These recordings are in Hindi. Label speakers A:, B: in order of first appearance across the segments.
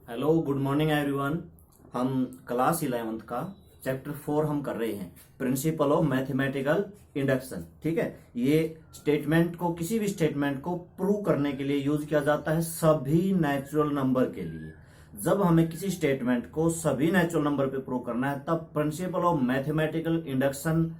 A: Hello good morning everyone. हम क्लास 11th का चैप्टर 4 हम कर रहे हैं, प्रिंसिपल ऑफ मैथमेटिकल इंडक्शन। ठीक है, ये स्टेटमेंट को, किसी भी स्टेटमेंट को प्रूव करने के लिए यूज किया जाता है सभी नेचुरल नंबर के लिए। जब हमें किसी स्टेटमेंट को सभी नेचुरल नंबर पे प्रूव करना है तब principle of mathematical induction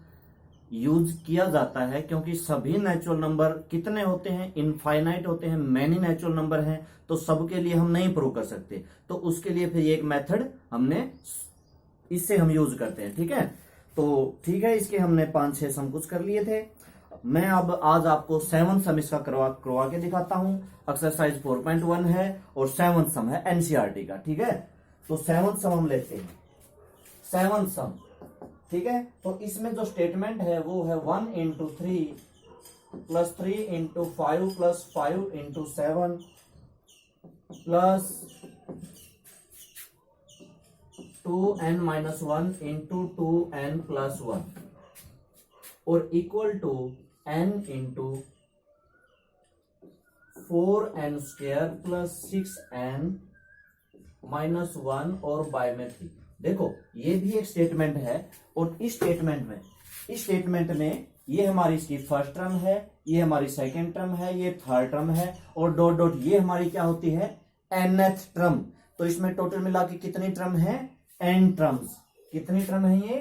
A: use किया जाता है, क्योंकि सभी नेचुरल नंबर कितने होते हैं, इनफाइनाइट होते हैं, मैनी नेचुरल नंबर हैं, तो सबके लिए हम नहीं प्रूव कर सकते। तो उसके लिए फिर एक मेथड हमने इससे हम यूज करते हैं। ठीक है, तो ठीक है, इसके हमने 5-6 सम कुछ कर लिए थे। मैं अब आज आपको 7 सम इसका करवा के दिखाता हूं। एक्सरसाइज 4.1 है और 7 सम है एनसीईआरटी का। ठीक है, तो 7 सम हम लेते हैं। 7 सम, ठीक है, तो इसमें जो स्टेटमेंट है वो है 1 into 3 plus 3 into 5 plus 5 into 7 plus 2n minus 1 into 2n plus 1 और equal to n into 4n square plus 6n minus 1 और बाय में 3। देखो ये भी एक स्टेटमेंट है और इस स्टेटमेंट में ये हमारी इसकी फर्स्ट टर्म है, ये हमारी सेकंड टर्म है, ये थर्ड टर्म है और डॉट डॉट ये हमारी क्या होती है, nth टर्म। तो इसमें टोटल मिला के कितनी टर्म है, n टर्म्स। कितनी टर्म है ये,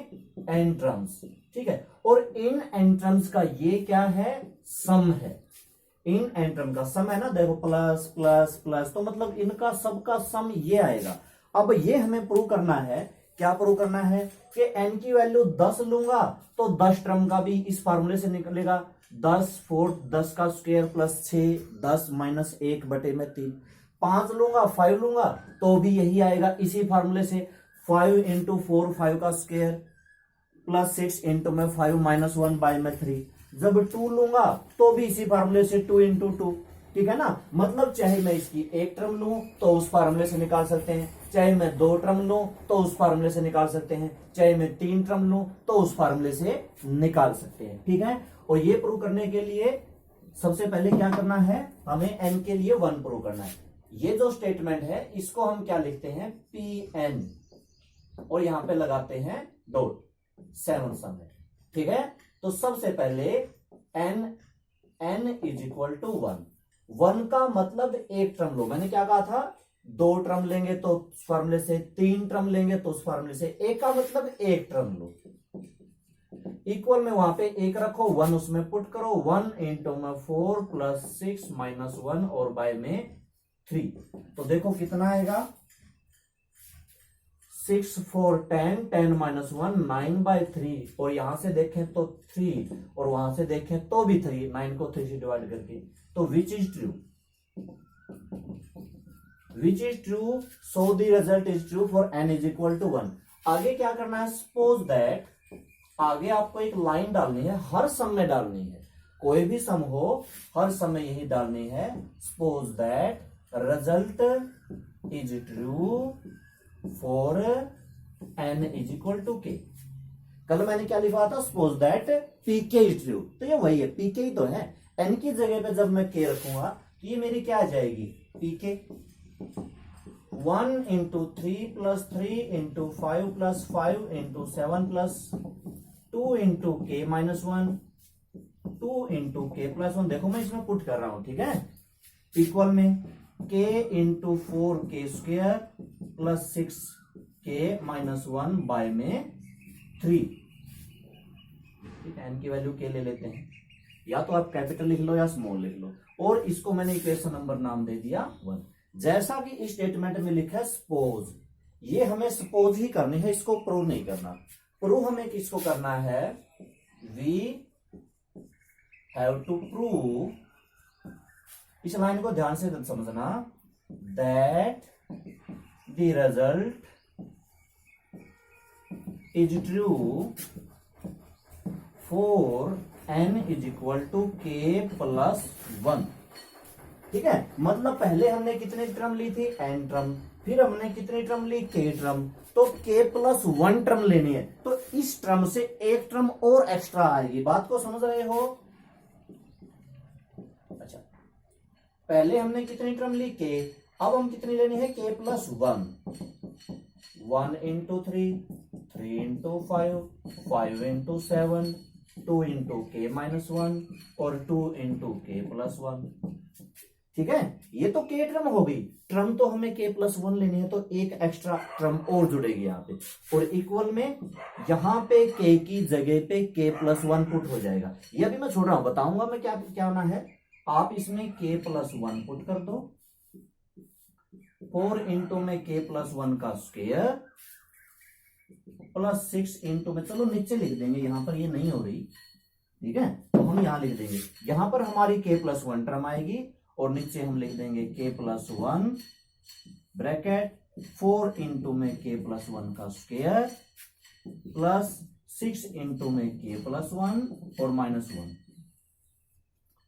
A: n टर्म्स। ठीक है, और इन n टर्म्स का ये क्या है, सम है। इन n टर्म का सम है ना, देखो प्लस प्लस प्लस, तो मतलब इनका सबका सम ये आएगा। अब ये हमें प्रूव करना है, क्या प्रूव करना है कि n की वैल्यू 10 लूंगा तो 10 टर्म का भी इस फार्मूले से निकलेगा। 10 4 10 का स्क्वायर प्लस 6 10 माइनस 1 बटे में 3। 5 लूंगा 5 लूंगा तो भी यही आएगा इसी फार्मूले से। 5 इंटू 4 5 का स्क्वायर प्लस 6 इंटू में 5 माइनस 1 बाय में 3। जब 2 लूंगा तो भी इसी फार्मूले से 2 इंटू 2। ठीक है ना, मतलब चाहे मैं इसकी एक टर्म लूं तो उस फार्मूले से निकाल सकते हैं, चाहे मैं 2 टर्म लूं तो उस फार्मूले से निकाल सकते हैं, चाहे मैं 3 टर्म लूं तो उस फार्मूले से निकाल सकते हैं। ठीक है, और ये प्रूव करने के लिए सबसे पहले क्या करना है, हमें n के लिए 1 प्रूव करना है। ये जो स्टेटमेंट है इसको हम क्या लिखते हैं, Pn, और यहां पे लगाते हैं डॉट। 7 सम है। ठीक है, तो सबसे पहले n इज इक्वल टू 1। 1 का मतलब एक टर्म लो, मैंने क्या कहा था, 2 टर्म लेंगे तो उस फार्मूले से, 3 टर्म लेंगे तो उस फार्मूले से, एक का मतलब एक टर्म लो। इक्वल में वहां पे एक रखो, 1 उसमें पुट करो, 1 इंटू में 4 प्लस 6 माइनस 1 और बाय में 3। तो देखो कितना आएगा, 6 4 10 10 माइनस 1 9 बाय 3, और यहां से देखें तो 3 और वहां से देखें तो भी 3, 9 को 3 से डिवाइड करके। तो which is true, which is true, so the result is true for n is equal to 1। आगे क्या करना है, सपोज दैट, आगे आपको एक लाइन डालनी है, हर सम में डालनी है, कोई भी सम हो हर सम में यही डालनी है। Suppose that result is true for n is equal to k। कल मैंने क्या लिखा था, suppose that pk is true, तो ये वही है, pk ही तो है। n की जगह पे जब मैं k रखूंगा तो ये मेरी क्या आ जाएगी, pk। 1 into 3 plus 3 into 5 plus 5 into 7 plus 2 into k minus 1, 2 into k plus 1। देखो मैं इसमें पुट कर रहा हूं, ठीक है, इक्वल में k into 4k square plus 6k minus 1 by में 3। n की वैल्यू k ले लेते हैं, या तो आप कैपिटल लिख लो या स्मॉल लिख लो, और इसको मैंने इक्वेशन नंबर नाम दे दिया 1। जैसा कि इस स्टेटमेंट में लिखा है सपोज, ये हमें सपोज ही करनी है, इसको प्रूव नहीं करना। प्रूव हमें किसको करना है, वी हैव टू प्रूव, इस लाइन को ध्यान से समझना, that the result is true for n is equal to k plus 1। ठीक है, मतलब पहले हमने कितनी टर्म ली थी, n टर्म, फिर हमने कितनी टर्म ली, k टर्म, तो k प्लस 1 टर्म लेनी है, तो इस टर्म से एक टर्म और एक्स्ट्रा आएगी। बात को समझ रहे हो, अच्छा, पहले हमने कितनी टर्म ली, के, अब हम कितनी लेनी है, k plus 1, 1 into 3, 3 into 5, 5 into 7, 2 into k minus 1 और 2 इंटू k प्लस 1। ठीक है, ये तो k टर्म हो गई, टर्म तो हमें k प्लस 1 लेनी है, तो एक एक्स्ट्रा टर्म और जुड़ेगी यहाँ पे, और इक्वल में यहाँ पे k की जगह पे k प्लस 1 पुट हो जाएगा। ये अभी मैं छोड़ रहा हूं, बताऊंगा मैं क्या क्या होना है। आप इसमें k प्लस 1 पुट कर दो, 4 इंटू में k प्लस 1 का स्क्वायर प्लस 6 इंटू में, चलो नीचे लिख देंगे, यहां पर ये नहीं हो रही, ठीक है, तो हम यहां लिख देंगे, यहां पर हमारी k प्लस 1 टर्म आएगी और नीचे हम लिख देंगे k प्लस 1 ब्रैकेट 4 इंटू में k प्लस 1 का स्क्वायर प्लस 6 इंटू में k प्लस 1 और माइनस 1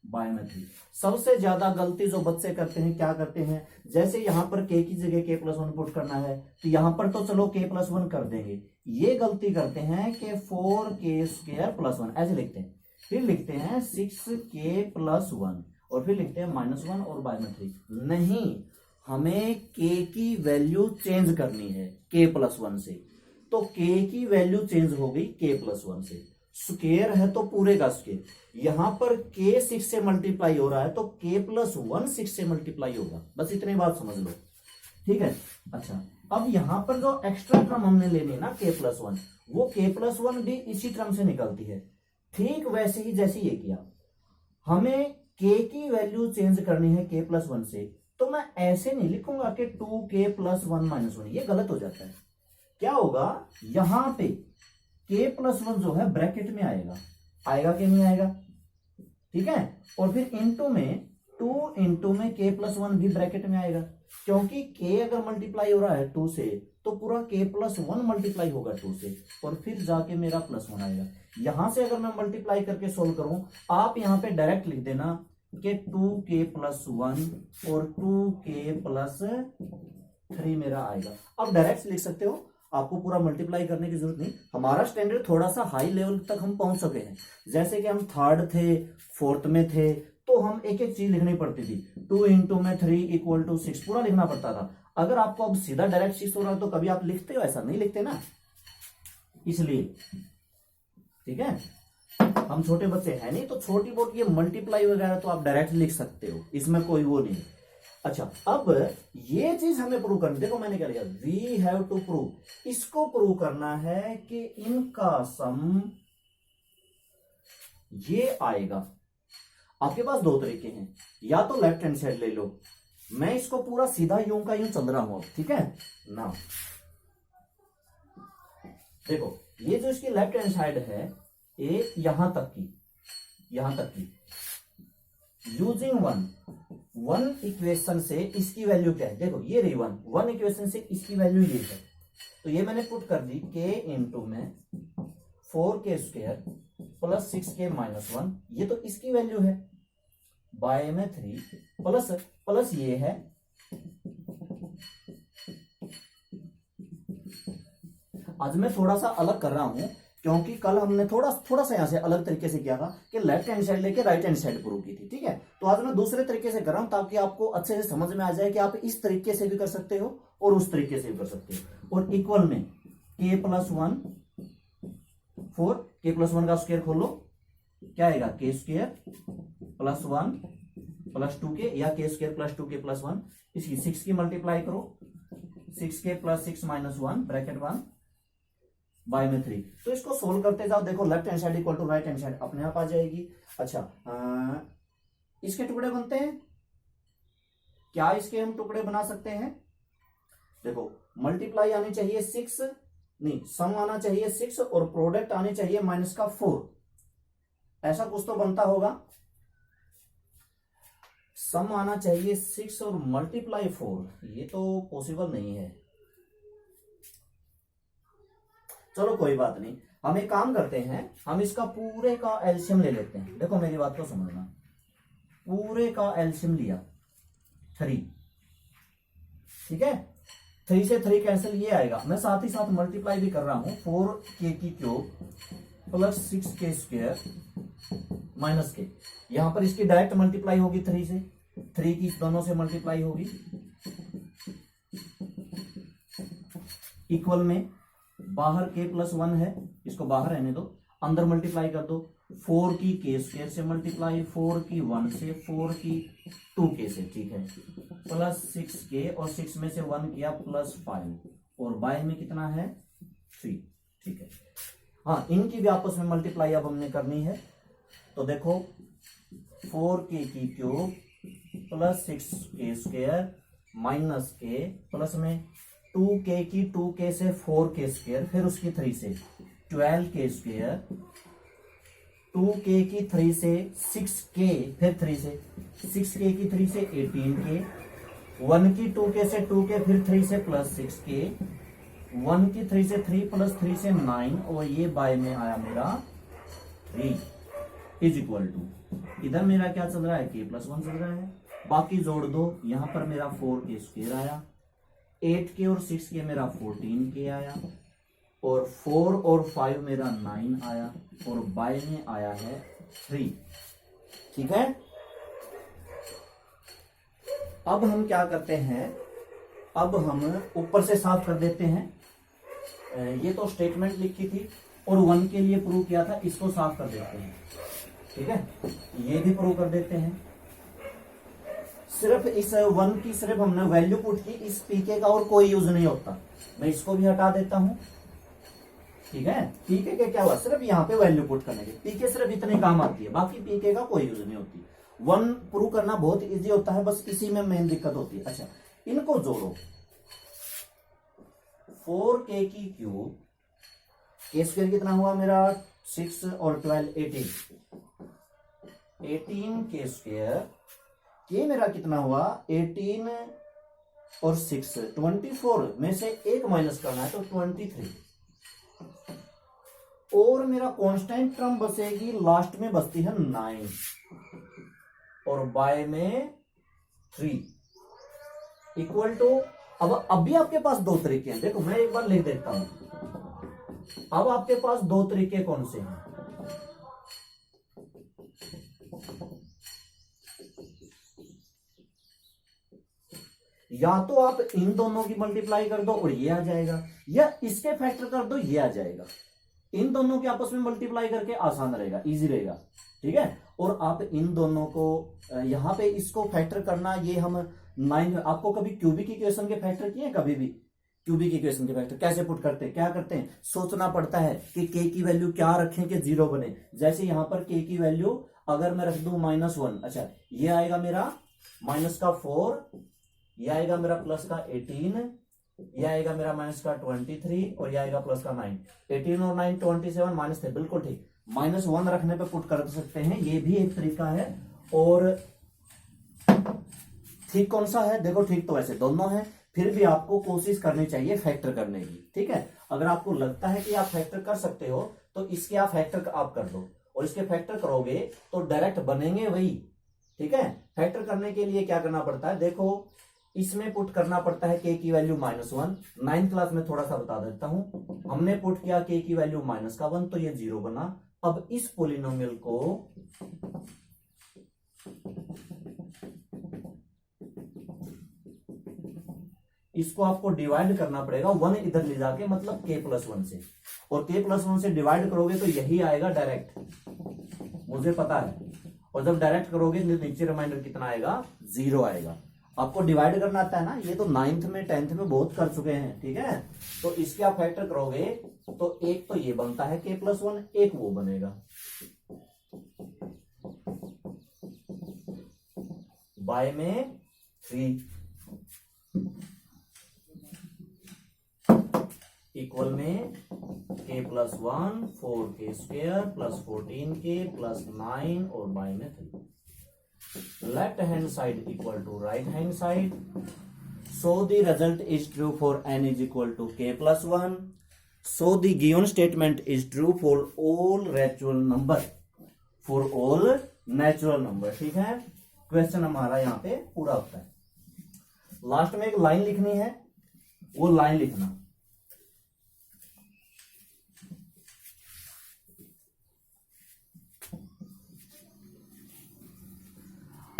A: बाय में 3। सबसे ज्यादा गलती जो बच्चे करते हैं, क्या करते हैं, जैसे यहां पर k की जगह k प्लस 1 पुट करना है, तो यहां पर तो चलो k प्लस 1 कर देंगे, ये गलती करते हैं कि 4k स्क्वायर प्लस 1 ऐसे लिखते हैं, फिर लिखते हैं 6k प्लस 1 और फिर लिखते हैं माइनस 1 और बाय में 3। नहीं, हमें k की वैल्यू चेंज करनी है k प्लस 1 से, तो k की वैल्यू चेंज हो गई k प्लस 1 से, स्क्वायर है तो पूरे का स्क्वायर, यहां पर k 6 से मल्टीप्लाई हो रहा है तो k प्लस 1 6 से मल्टीप्लाई होगा, बस इतनी बात समझ लो, ठीक है। अच्छा, अब यहां पर जो एक्स्ट्रा टर्म हमने लेनी है ना k प्लस 1, वो k प्लस 1 भी इसी टर्म से निकलती है, ठीक वैसे ही जैसे ये किया, हमें k की वैल्यू चेंज करनी है k प्लस 1 से, तो मैं ऐसे नहीं लिखूंगा कि 2k प्लस 1 माइनस 1, ये गलत हो जाता है। क्या होगा, यहां पे k प्लस 1 जो है ब्रैकेट में आएगा, आएगा कि नहीं आएगा, ठीक है, और फिर इंटू में 2 इंटू में k प्लस 1 भी ब्रैकेट में आएगा, क्योंकि k अगर मल्टीप्लाई हो रहा है 2 से तो पूरा k प्लस 1 मल्टीप्लाई होगा 2 से, और फिर जाके मेरा प्लस 1 आएगा। यहां से अगर मैं मल्टीप्लाई करके सोल्व करूं, आप यहां पे डायरेक्ट लिख देना कि 2k प्लस 1 और 2k प्लस 3 मेरा आएगा। अब डायरेक्ट लिख सकते हो, आपको पूरा मल्टीप्लाई करने की जरूरत नहीं, हमारा स्टैंडर्ड थोड़ा सा हाई लेवल तक हम पहुंच सके हैं, जैसे कि हम थर्ड थे, फोर्थ में थे, तो हम एक एक चीज लिखनी पड़ती थी, 2 इंटू में 3 इक्वल टू 6 पूरा लिखना पड़ता था। अगर आपको अब सीधा डायरेक्ट 6 हो रहा है तो कभी आप लिखते हो, ऐसा नहीं लिखते ना, इसलिए, ठीक है, हम छोटे बच्चे हैं नहीं, तो छोटी बहुत ये मल्टीप्लाई वगैरह तो आप डायरेक्ट लिख सकते हो, इसमें कोई वो नहीं। अच्छा, अब ये चीज हमें प्रूव करनी, देखो मैंने क्या लिखा, वी हैव टू प्रूव, इसको प्रूव करना है कि इनका सम ये आएगा। आपके पास दो तरीके हैं, या तो लेफ्ट हैंड साइड ले लो, मैं इसको पूरा सीधा यूं का यूं चल रहा हूं, ठीक है ना, देखो ये जो इसकी लेफ्ट हैंड साइड है, ये यहां तक की यूजिंग वन इक्वेशन से इसकी वैल्यू क्या है, देखो ये रही वन इक्वेशन से इसकी वैल्यू ये है, तो ये मैंने पुट कर दी k इंटू में 4k square plus 6k minus 1, ये तो इसकी वैल्यू है, बाय में 3 प्लस ये है आज मैं थोड़ा सा अलग कर रहा हूं, क्योंकि कल हमने थोड़ा सा यहां से अलग तरीके से किया था कि लेफ्ट हैंड साइड लेके राइट हैंड साइड प्रूव की थी, ठीक है, तो आज मैं दूसरे तरीके से कर रहा हूं ताकि आपको अच्छे से समझ में आ जाए कि आप इस तरीके से भी कर सकते हो और उस तरीके से भी कर सकते हो। और इक्वल में k प्लस 1 4, k प्लस 1 का स्क्वायर खोलो, क्या आएगा, k square plus 1 plus 2k, या k square plus 2k plus 1, इसकी 6 की मल्टीप्लाई करो, 6k plus 6 minus 1 bracket 1 by में 3, तो इसको सोल्व करते जाओ, देखो left hand side equal to right hand side अपने आप आ जाएगी। अच्छा, इसके टुकड़े बनते हैं क्या, इसके हम टुकड़े बना सकते हैं, देखो मल्टीप्लाई आनी चाहिए 6, नहीं सम आना चाहिए 6 और प्रोडक्ट आनी चाहिए माइनस का 4, ऐसा कुछ तो बनता होगा, सम आना चाहिए 6 और मल्टीप्लाई 4, ये तो पॉसिबल नहीं है, चलो कोई बात नहीं, हम एक काम करते हैं, हम इसका पूरे का एलसीएम ले लेते हैं, देखो मेरी बात को समझना, पूरे का एलसीएम लिया 3, ठीक है, 3 से 3 कैंसिल, ये आएगा, मैं साथ ही साथ मल्टीप्लाई भी कर रहा हूं, 4k की cube plus 6k square minus k, यहां पर इसकी डायरेक्ट मल्टीप्लाई होगी 3 से, 3 की दोनों से मल्टीप्लाई होगी इक्वल में बाहर k प्लस 1 है, इसको बाहर रहने दो, अंदर मल्टीप्लाई कर दो, 4 की k स्क्वायर से मल्टीप्लाई, 4 की 1 से, 4 की 2k से, ठीक है, प्लस 6k और 6 में से 1 किया प्लस 5 और बाय में कितना है 3, ठीक है। हाँ, इनकी भी आपस में मल्टीप्लाई अब हमने करनी है, तो देखो 4k की cube plus 6k square minus k plus में 2k की 2k से 4k स्क्वायर, फिर उसकी 3 से 12k स्क्वायर, 2k की 3 से 6k, फिर 3 से 6k की 3 से 18k, 1 की 2k से 2k, फिर 3 से प्लस 6k, 1 की 3 से 3 प्लस 3 से 9 और ये बाय में आया मेरा 3 इज इक्वल टू, इधर मेरा क्या चल रहा है k प्लस 1 चल रहा है, बाकी जोड़ दो, यहां पर मेरा 4k स्क्वायर आया, 8k और 6k मेरा 14k आया, और 4 और 5 मेरा 9 आया, और बाय में आया है 3, ठीक है। अब हम क्या करते हैं, अब हम ऊपर से साफ कर देते हैं, ये तो स्टेटमेंट लिखी थी और 1 के लिए प्रूव किया था, इसको साफ कर देते हैं, ठीक है, ये भी प्रूव कर देते हैं। सिर्फ इस 1 की सिर्फ हमने वैल्यू पुट की, इस पीके का और कोई यूज नहीं होता, मैं इसको भी हटा देता हूं, ठीक है। पीके के क्या हुआ, सिर्फ यहाँ पे वैल्यू पुट करने के, पीके सिर्फ इतने काम आती है, बाकी पीके का कोई यूज नहीं होती। 1 प्रूव करना बहुत इजी होता है, बस इसी में मेन दिक्कत होती है। अच्छा, इनको जोड़ो, 4k की क्यूब, k स्क्वायर कितना हुआ मेरा 6 और 12 18k स्क्वायर, k मेरा कितना हुआ 18 और 6 24 में से 1 माइनस करना है तो 23, और मेरा कांस्टेंट टर्म बचेगी, लास्ट में बचती है 9 और बाय में 3 इक्वल टू, अब भी आपके पास दो तरीके हैं, देखो मैं एक बार लिख देता हूं, अब आपके पास दो तरीके कौन से हैं, या तो आप इन दोनों की मल्टीप्लाई कर दो और ये आ जाएगा, या इसके फैक्टर कर दो ये आ जाएगा, इन दोनों के आपस में मल्टीप्लाई करके आसान रहेगा, इजी रहेगा, ठीक है। और आप इन दोनों को यहां पे इसको फैक्टर करना, ये हम 9, आपको कभी क्यूबिक इक्वेशन के फैक्टर किए, कभी भी क्यूबिक इक्वेशन के फैक्टर कैसे पुट करते हैं, क्या करते हैं, सोचना पड़ता है कि k की वैल्यू क्या रखें कि 0 बने, जैसे यहां पर k की वैल्यू अगर मैं रख दूं -1, अच्छा ये आएगा मेरा माइनस का 4, ये आएगा मेरा प्लस का 18, ये आएगा मेरा माइनस का 23 और ये आएगा प्लस का 9, 18 और 9 27 माइनस थे, बिल्कुल ठीक, -1 रखने पे पुट कर सकते हैं, ये भी एक तरीका है। और ठीक कौन सा है, देखो ठीक तो वैसे दोनों है, फिर भी आपको कोशिश करनी चाहिए फैक्टर करने की, ठीक है। अगर आपको लगता है कि आप फैक्टर कर सकते हो तो इसके आप फैक्टर आप कर दो, और इसके फैक्टर करोगे तो डायरेक्ट बनेंगे वही, ठीक है। फैक्टर करने के लिए क्या करना पड़ता है, देखो इसमें पुट करना पड़ता है k की वैल्यू -1, 9th क्लास में थोड़ा सा बता देता हूं, हमने पुट किया k की वैल्यू -1 तो ये 0 बना। अब इस पोलिनोमियल को इसको आपको डिवाइड करना पड़ेगा, 1 इधर ले जाके, मतलब k प्लस 1 से, और k प्लस 1 से डिवाइड करोगे तो यही आएगा डायरेक्ट, मुझे पता है, और जब डायरेक्ट करोगे नीचे रिमाइंडर कितना आएगा 0 आएगा। आपको डिवाइड करना आता है ना, ये तो 9th में 10th में बहुत कर चुके हैं, ठीक है। तो इसके आप फैक्टर करोगे तो एक तो ये बनता है k प्लस 1, एक वो बनेगा, बाय में 3 इक्वल में k plus 1 4k square plus 14k plus 9 और बाय में 3, left hand side equal to right hand side, so the result is true for n is equal to k plus 1, so the given statement is true for all natural number, for all natural number, ठीक है। क्वेश्चन हमारा यहाँ पे पूरा होता है। लास्ट में एक लाइन लिखनी है, वो लाइन लिखना,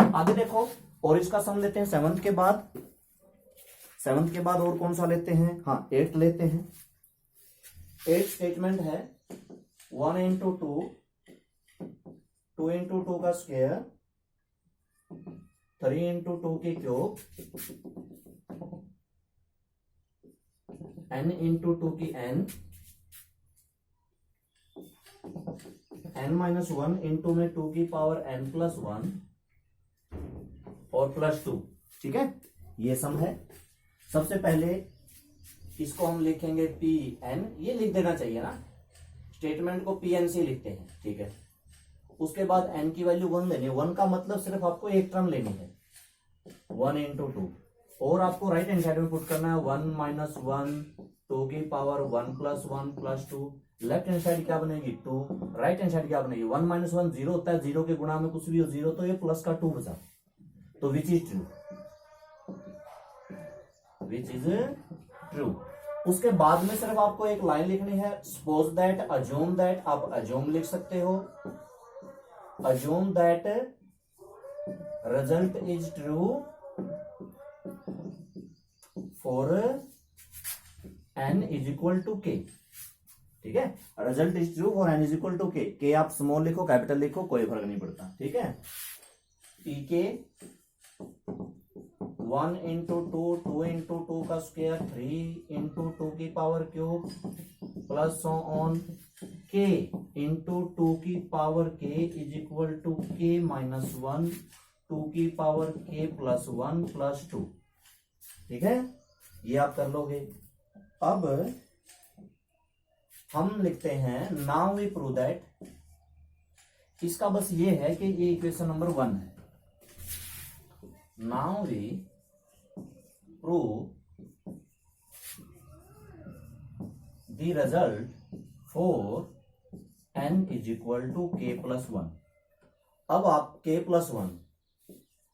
A: आगे देखो, और इसका सम लेते हैं 7th के बाद, 7th के बाद और कौन सा लेते हैं, हाँ 8 लेते हैं। 8 स्टेटमेंट है 1 इंटू 2, 2 इंटू 2 का स्क्वायर, 3 इंटू 2 की क्यूब, n इंटू 2 की n, n-1 इंटू में 2 की पावर n+1 और +2। ठीक है, ये सम है। सबसे पहले इसको हम लिखेंगे Pn, ये लिख देना चाहिए ना, स्टेटमेंट को Pn से लिखते हैं। ठीक है, उसके बाद n की वैल्यू 1 लेनी है। 1 का मतलब सिर्फ आपको एक टर्म लेनी है, 1 इंटू 2, और आपको राइट हैंड साइड में पुट करना है 1-1, 2 की पावर 1+1 +2। लेफ्ट हैंड साइड क्या बनेगी 2, राइट हैंड साइड क्या बनेगी 1-1 0 होता है, 0 के गुणा में कुछ भी हो 0, तो ये प्लस का 2 बचा, तो which is true, which is true. उसके बाद में सिर्फ आपको एक लाइन लिखनी है, सपोज दैट, अज्यूम दैट, आप अज्यूम लिख सकते हो, assume that result is true for n is equal to k। ठीक है, result is true for n is equal to k आप स्मॉल लिखो कैपिटल लिखो कोई फर्क नहीं पड़ता। ठीक है, pk 1 इंटू 2, 2 इंटू 2 का स्क्वायर, 3 इंटू 2 की power cube, plus on k into 2 की power k is equal to k-1, 2 की पावर k+1 +2। ठीक है, ये आप कर लोगे। अब हम लिखते हैं नाउ वी प्रूव दैट, इसका बस ये है कि ये इक्वेशन नंबर 1 है। Now we prove the result for n is equal to k+1। अब आप k+1,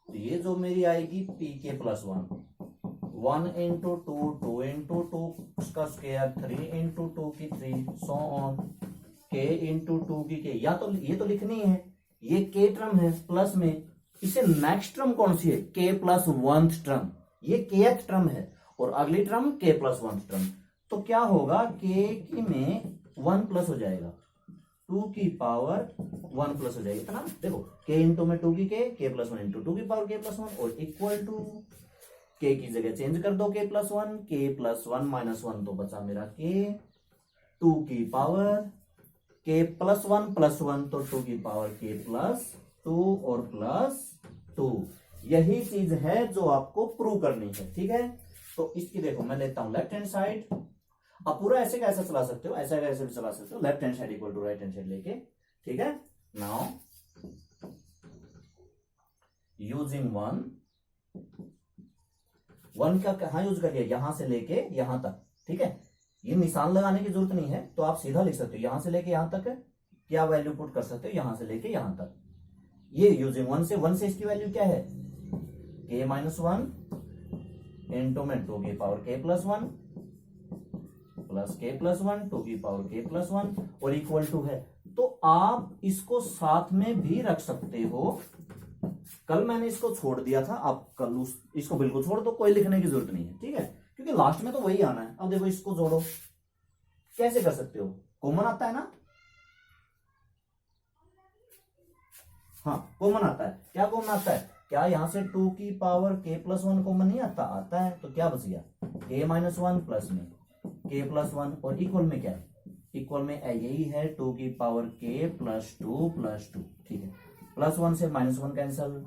A: तो ये जो मेरी आएगी pk+1, 1 इंटू 2, 2 इंटू 2 का स्क्वायर, 3 इंटू 2 की 3, सो ऑन, k इंटू 2 की k। या तो ये तो लिखनी है, ये k टर्म है प्लस में, इसे नेक्स्ट टर्म कौन सी है k+1 टर्म, ये kth टर्म है, और अगली टर्म k+1 टर्म। तो क्या होगा, k में 1 प्लस हो जाएगा, 2 की पावर 1 प्लस हो जाएगी इतना। देखो k इंटू में 2 की k+1 इंटू 2 की पावर k+1 और इक्वल टू k की जगह चेंज कर दो k+1, k+1 -1 तो बचा मेरा k, 2 की पावर k+1 तो 2 की पावर k+2 और +2। यही चीज है जो आपको प्रूव करनी है। ठीक है, तो इसकी देखो मैं लेता हूं लेफ्ट हैंड साइड, आप पूरा ऐसे कैसे चला सकते हो, ऐसा कैसे भी चला सकते हो, left hand side equal to right hand side लेके। ठीक है, नाउ यूजिंग 1 का कहां यूज करिए, यहां से लेके यहां तक। ठीक है, ये निशान लगाने की जरूरत नहीं है, तो आप सीधा लिख सकते हो, यहां से लेके यहां तक क्या वैल्यू पुट कर सकते हो, यहां से लेके यहां तक। ये यूजिंग 1 से इसकी वैल्यू क्या है k-1 इंटू में 2 की पावर k+1 प्लस k+1, 2 की पावर k+1 और इक्वल टू है। तो आप इसको साथ में भी रख सकते हो। कल मैंने इसको छोड़ दिया था, आप कल इसको बिल्कुल छोड़ दो, कोई लिखने की जरूरत नहीं है। ठीक है, क्योंकि लास्ट में तो वही आना है। अब देखो इसको जोड़ो, कैसे कर सकते हो, कॉमन आता है ना, हाँ कॉमन आता है। क्या कॉमन आता है, क्या यहां से 2 की पावर k+1 कॉमन नहीं आता, आता है। तो क्या बच गया k-1 प्लस में k+1 और इक्वल में क्या है, इक्वल में यही है 2 की पावर k+2 ठीक है, +1 से -1 कैंसल,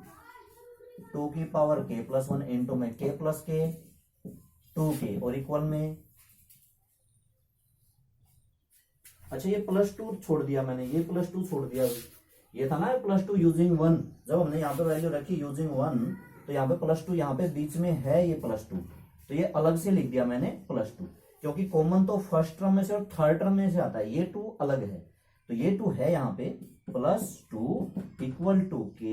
A: 2 की पावर k+1 इंटू में k+k 2k और इक्वल में, अच्छा ये +2 छोड़ दिया मैंने, ये +2 छोड़ दिया, ये था ना +2 यूजिंग 1। जब हमने यहाँ पे वैल्यू रखी यूजिंग 1 तो यहाँ पे +2, यहाँ पे बीच में है ये +2, तो ये अलग से लिख दिया मैंने +2, क्योंकि कॉमन तो फर्स्ट टर्म में से और थर्ड टर्म में से आता है, ये 2 अलग है, तो ये 2 है यहाँ पे +2 इक्वल टू k,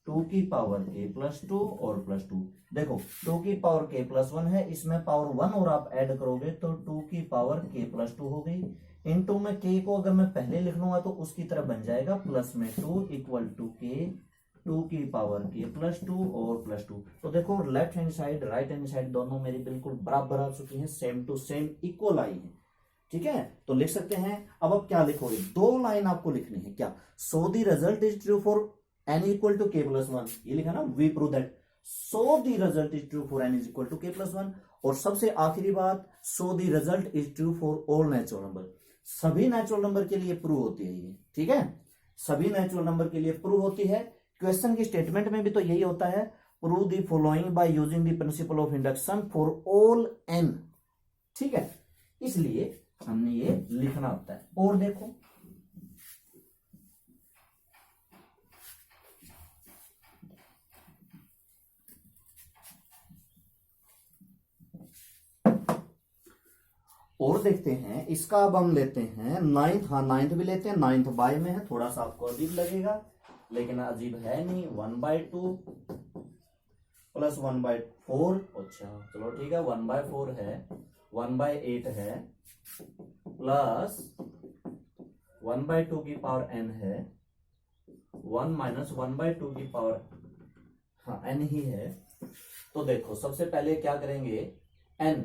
A: 2 की पावर k+2 और +2। देखो 2 की पावर k+1 है, इसमें पावर 1 और आप ऐड करोगे तो 2 की पावर k+2 हो गई। इनटू में k को अगर मैं पहले लिख लूंगा तो उसकी तरफ बन जाएगा प्लस में 2 इक्वल टू k, टू की पावर के प्लस 2 और प्लस 2। तो देखो left hand side right hand side दोनों मेरी बिल्कुल बराबर आ चुकी हैं, सेम टू सेम इक्वल आई है। ठीक है, तो लिख सकते हैं। अब क्या लिखोगे, दो लाइन आपको लिखनी है। क्या, so the result is true for n equal to k plus 1, ये लिखा ना, we prove that so the result is true for n is equal to k plus 1। और सबसे आखिरी बात, so the result is true for all natural number, सभी नेचुरल नंबर के लिए प्रूव होती है ये। ठीक है, सभी नेचुरल नंबर के लिए प्रूव होती है। क्वेश्चन की स्टेटमेंट में भी तो यही होता है, prove the following by using the principle of induction for all n। ठीक है, इसलिए हमने ये लिखना होता है। और देखो और देखते हैं इसका। अब हम लेते हैं नाइन्थ। हाँ, नाइन्थ भी लेते हैं। नाइन्थ बाय में है, थोड़ा सा आपको अजीब लगेगा लेकिन अजीब है नहीं। 1/2 प्लस 1/4। अच्छा चलो ठीक है, 1/4 है, 1/8 है, प्लस 1/2 की पावर n है, 1 माइनस 1/2 की पावर, हाँ n ही है। तो देखो सबसे पहले क्या करेंगे, n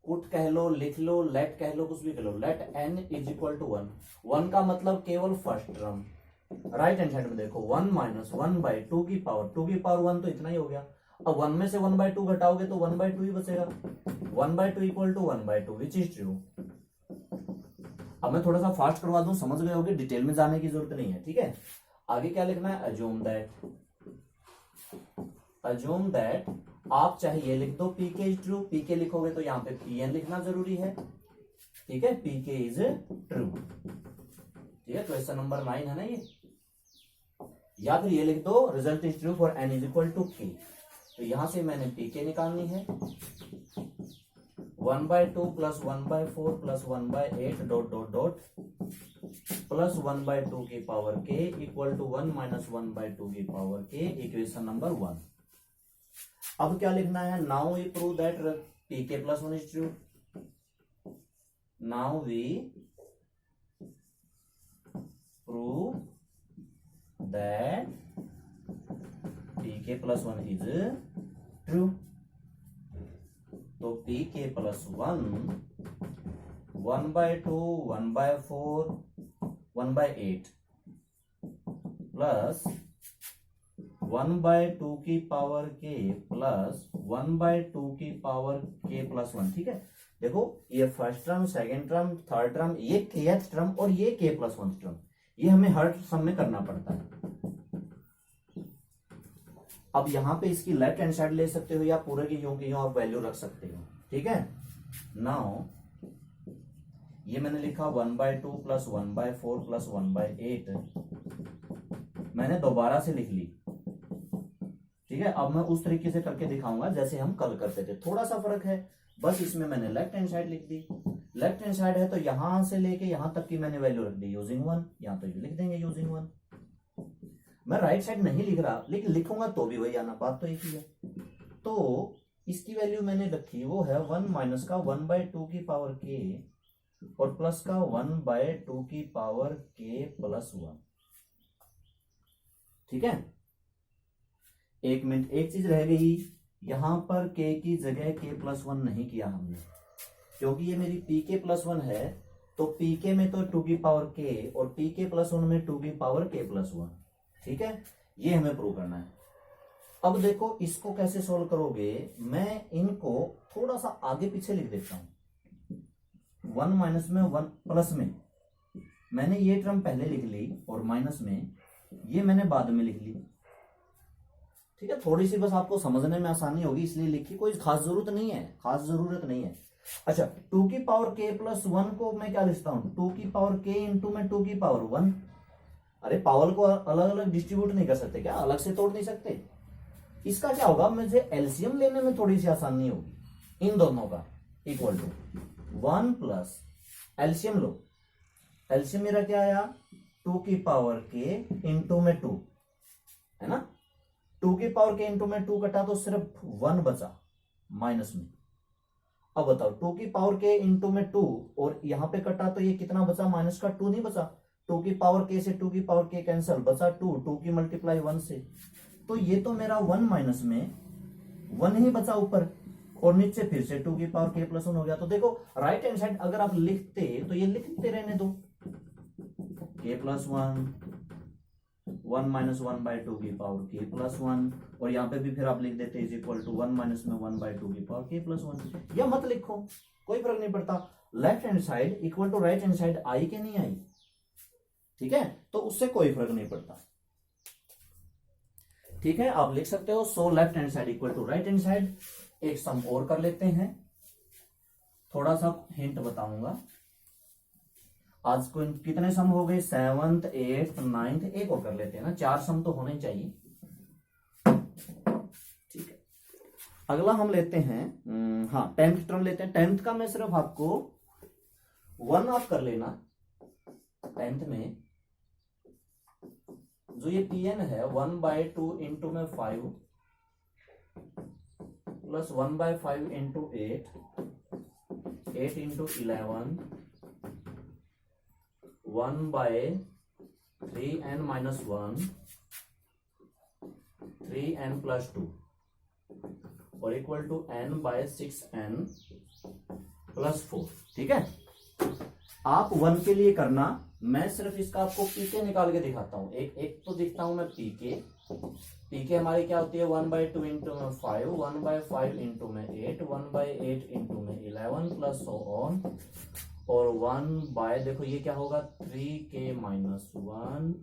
A: पुट कह लो, लिख लो, लेट कह लो, कुछ भी कह लो, let n is equal to 1। 1 का मतलब केवल first term. Right hand side में देखो 1 माइनस 1/2 की पावर, 2 की पावर 1 तो इतना ही हो गया। अब 1 में से 1/2 घटाओगे तो 1/2 ही बचेगा। 1/2 equal to 1/2 which is true. अब मैं थोड़ा सा फास्ट करवा दूं, समझ गए होगे, डिटेल में जाने की जरूरत नहीं है। ठीक है, आगे क्या लिखना है, अज्यूम दैट आप चाहे ये लिख दो पी के इज ट्रू, पी के लिखोगे तो यहाँ पे पी एन लिखना जरूरी है। ठीक है, पी के इज ट्रू। ठीक है, क्वेश्चन नंबर 9 है ना ये। या फिर ये लिख दो result is true for n is equal to k. तो यहां से मैंने पी के निकालनी है, 1/2 plus 1/4 plus 1/8 dot dot dot plus 1/2 की पावर के इक्वल टू 1 माइनस 1/2 की पावर के, इक्वेशन नंबर 1। अब क्या लिखना है, now we prove that P K plus 1 is true. Now we prove that P K plus 1 is true. तो पी के प्लस 1 1/2 1/4 1/8 प्लस 1/2 की पावर के प्लस 1/2 की पावर के प्लस 1। ठीक है, देखो ये first term, second term, third term, ये kth टर्म और ये k प्लस 1 टर्म, ये हमें हर सम में करना पड़ता है। अब यहां पे इसकी लेफ्ट हैंड साइड ले सकते हो या पूरे की यूं की यूं आप वैल्यू रख सकते हो। ठीक है, नाउ ये मैंने लिखा 1/2 प्लस 1/4 प्लस 1/8, मैंने दोबारा से लिख ली। ठीक है, अब मैं उस तरीके से करके दिखाऊंगा जैसे हम कल करते थे, थोड़ा सा फर्क है बस। इसमें मैंने लेफ्ट हैंड साइड लिख दी। लेफ्ट हैंड साइड है तो यहां से लेके यहां तक की मैंने वैल्यू रख दी यूजिंग 1, यहां तो ये लिख देंगे यूजिंग 1। मैं राइट साइड नहीं लिख रहा, लेकिन लिखूंगा तो भी वही आना, बात तो एक ही है। तो इसकी वैल्यू मैंने रखी, वो है 1 माइनस का 1/2 की पावर के और प्लस का 1/2 की पावर के प्लस 1। ठीक है, एक मिनट, एक चीज रह गई, यहां पर k की जगह k प्लस 1 नहीं किया हमने, क्योंकि ये मेरी पी के प्लस 1 है। तो पी के में तो 2 की पावर k और पी के प्लस 1 में 2 की पावर k प्लस 1। ठीक है, ये हमें प्रूव करना है। अब देखो इसको कैसे सोल्व करोगे, मैं इनको थोड़ा सा आगे पीछे लिख देता हूं। 1 माइनस में 1 प्लस में मैंने ये टर्म पहले लिख ली और माइनस में ये मैंने बाद में लिख ली। ठीक है, थोड़ी सी बस आपको समझने में आसानी होगी इसलिए लिखी, कोई खास जरूरत नहीं है, खास जरूरत नहीं है। अच्छा, 2 की पावर k प्लस 1 को मैं क्या लिखता हूं, 2 की पावर k इंटू में 2 की पावर 1। अरे पावर को अलग अलग डिस्ट्रीब्यूट नहीं कर सकते क्या, अलग से तोड़ नहीं सकते। इसका क्या होगा, मुझे एलसीएम लेने में थोड़ी सी आसानी होगी, इन दोनों का इक्वल टू 1 प्लस एलसीएम लो, एलसीएम मेरा क्या आया, 2 की पावर k इंटू में 2 है ना। 2 की पावर k इंटू में 2 कटा तो सिर्फ 1 बचा माइनस में। अब बताओ 2 की पावर k इंटू में 2 और यहां पे कटा तो ये कितना बचा, माइनस का 2 नहीं बचा। टू की पावर के से टू की पावर के कैंसल, बचा टू की मल्टीप्लाई 1 से, तो ये तो मेरा 1 माइनस में 1 ही बचा ऊपर, और नीचे फिर से टू की पावर के प्लस 1 हो गया। तो देखो राइट हैंड साइड अगर आप लिखते तो ये लिखते रहने दो, के प्लस 1 माइनस 1 बाई टू की पावर के प्लस 1, और यहाँ पे भी फिर आप लिख देते इज इक्वल टू 1 माइनस में 1 बाई टू की पावर के प्लस 1, या मत लिखो, कोई फर्क नहीं पड़ता। Left hand side equal to right hand side आई के नहीं आई, ठीक है, तो उससे कोई फर्क नहीं पड़ता, ठीक है, आप लिख सकते हो। So left hand side equal to right hand side. एक सम और कर लेते हैं, थोड़ा सा हिंट बताऊंगा। आज को कितने सम हो गए, 7th 8th 9th, एक और कर लेते हैं ना, 4 सम तो होने चाहिए, ठीक है। अगला हम लेते हैं, हाँ 10th टर्म लेते हैं। 10th का मैं सिर्फ आपको 1 ऑफ कर लेना। 10th में जो ये Pn है 1/2 इंटू में 5 plus 1/5 into 8 into 11 1/3n minus 1 3n plus 2 और इक्वल टू n/6n प्लस 4, ठीक है। आप 1 के लिए करना, मैं सिर्फ इसका आपको पीके निकाल के दिखाता हूं। एक तो दिखता हूं मैं पीके हमारी क्या होती है 1/2 इंटू में 5 1/5 इंटू में 8 1/8 इंटू में 11 प्लस सो ऑन, और 1 देखो ये क्या होगा 3k minus 1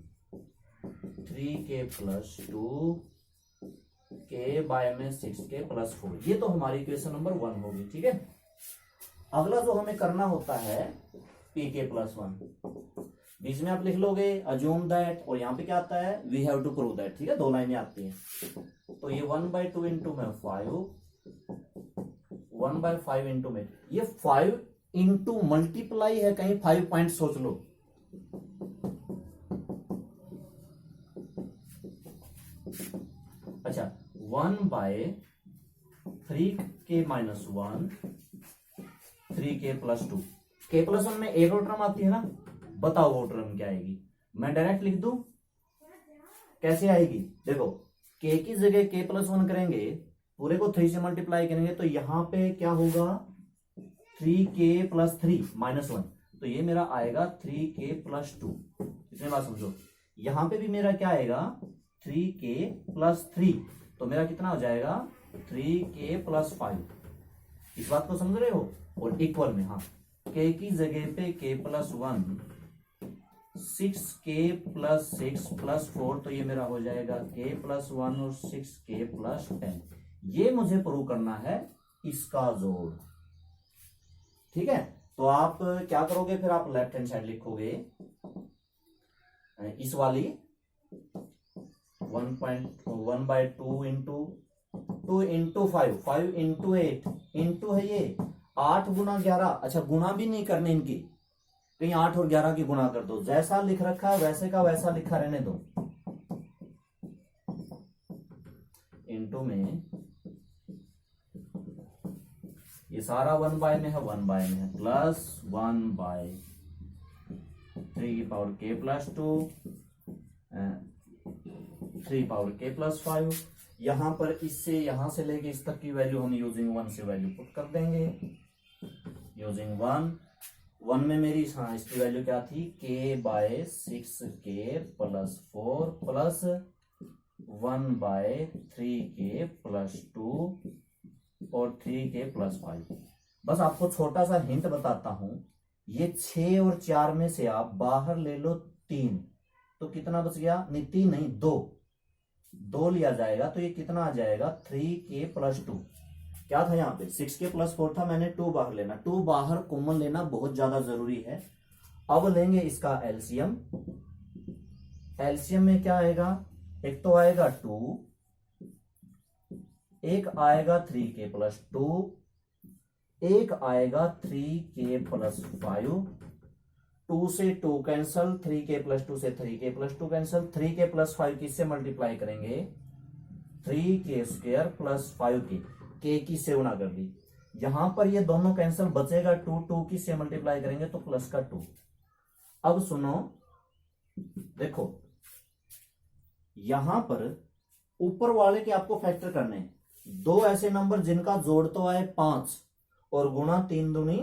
A: 3k plus 2 k bye में 6k प्लस 4, ये तो हमारी इक्वेशन नंबर 1 होगी, ठीक है। अगला जो हमें करना होता है pk प्लस 1, बीच में आप लिख लोगे अज्यूम दैट, और यहाँ पे क्या आता है we have to prove that, ठीक है, 2 लाइनें आती हैं। तो ये 1/2 इंटू में 5 1/5 इंटू में, ये 5 इंटू मल्टीप्लाई है, कहीं 5 पॉइंट सोच लो, अच्छा 1/3k minus 1 3k plus 2, k plus 1 में एक और टर्म आती है ना, बताओ वो टर्म क्या आएगी। मैं डायरेक्ट लिख दूं, कैसे आएगी, देखो k की जगह k प्लस 1 करेंगे, पूरे को 3 से मल्टीप्लाई करेंगे, तो यहां पे क्या होगा 3k प्लस 3 माइनस 1, तो ये मेरा आएगा 3k प्लस 2, इतने बात समझो। यहां पे भी मेरा क्या आएगा 3k प्लस 3, तो मेरा कितना हो जाएगा 3k प्लस 5, इस बात को समझ रहे हो। और इक्वल में हाँ k की जगह पे k plus 1 6k plus 6 plus 4, तो ये मेरा हो जाएगा k प्लस 1 और 6k प्लस 10, ये मुझे प्रूव करना है इसका जोड़, ठीक है। तो आप क्या करोगे फिर, आप लेफ्ट हैंड साइड लिखोगे इस वाली 1/2 इंटू 5 इंटू 8 इंटू है ये 8 गुना 11, अच्छा गुना भी नहीं करने इनकी, कहीं 8 और 11 की गुना कर दो, जैसा लिख रखा है वैसे का वैसा लिखा रहने दो, इंटू में ये सारा 1/में है 1/में है प्लस 1/3 की power k plus 2 3 power k plus 5, यहां पर इससे यहां से लेके इस तक की वैल्यू हम यूजिंग 1 से वैल्यू पुट कर देंगे, यूजिंग 1 में मेरी हाँ इसकी वैल्यू क्या थी k/6k plus 4 plus 1/3k plus 2 और 3k प्लस 5। बस आपको छोटा सा हिंट बताता हूं, ये 6 और 4 में से आप बाहर ले लो 3, तो कितना बच गया, नहीं 3 नहीं 2 लिया जाएगा, तो ये कितना आ जाएगा 3k प्लस 2, क्या था यहाँ पे 6k प्लस 4 था, मैंने 2 बाहर लेना, 2 बाहर कॉमन लेना बहुत ज्यादा जरूरी है। अब लेंगे इसका एलसीएम, एलसीएम में क्या आएगा, एक तो आएगा 2, एक आएगा 3k प्लस 2, एक आएगा 3k प्लस 5, 2 से 2 कैंसल, 3k प्लस 2 से 3k plus 2 cancel, 3k plus 5 किससे मल्टीप्लाई करेंगे 3k square plus 5k, k की से गुणा कर दी, यहां पर ये दोनों कैंसल, बचेगा 2 की से मल्टीप्लाई करेंगे तो प्लस का 2। अब सुनो देखो यहां पर ऊपर वाले के आपको फैक्टर करने हैं, दो ऐसे नंबर जिनका जोड़ तो आए 5 और गुणा 3 दूनी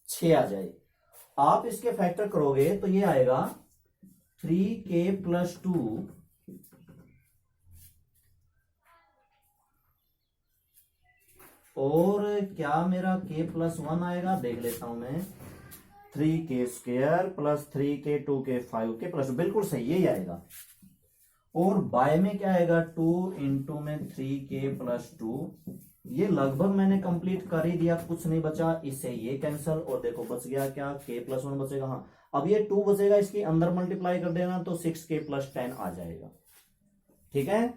A: 6 आ जाए। आप इसके फैक्टर करोगे तो ये आएगा 3k+2 और क्या मेरा k+1 आएगा, देख लेता हूं मैं, 3k² + 3k 2k 5k +, बिल्कुल सही यही आएगा। और बाय में क्या आएगा, 2 इंटू में 3k+2, ये लगभग मैंने कंप्लीट कर ही दिया, कुछ नहीं बचा, इससे ये कैंसल और देखो बच गया क्या, k+1 बचेगा। हाँ अब ये 2 बचेगा, इसके अंदर मल्टीप्लाई कर देना तो 6k+10 आ जाएगा। ठीक है,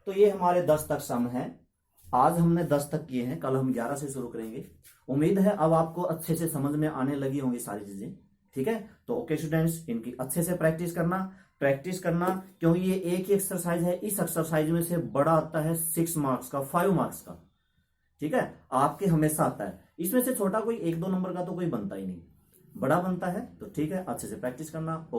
A: तो ये हमारे 10 तक सम है। आज हमने 10 तक किए हैं, कल हम 11 से शुरू करेंगे। उम्मीद है अब आपको अच्छे से समझ में आने लगी होंगी सारी चीजें। ठीक है, तो ओके स्टूडेंट्स, इनकी अच्छे से प्रैक्टिस करना क्योंकि ये एक ही एक्सरसाइज है, इस एक्सरसाइज में से बड़ा आता है 6 मार्क्स का, 5 मार्क्स का। ठीक है, आपके हमेशा आता है, इसमें से छोटा कोई 1-2 नंबर का तो कोई बनता ही नहीं, बड़ा बनता है। तो ठीक है, अच्छे से प्रैक्टिस करना। ओके।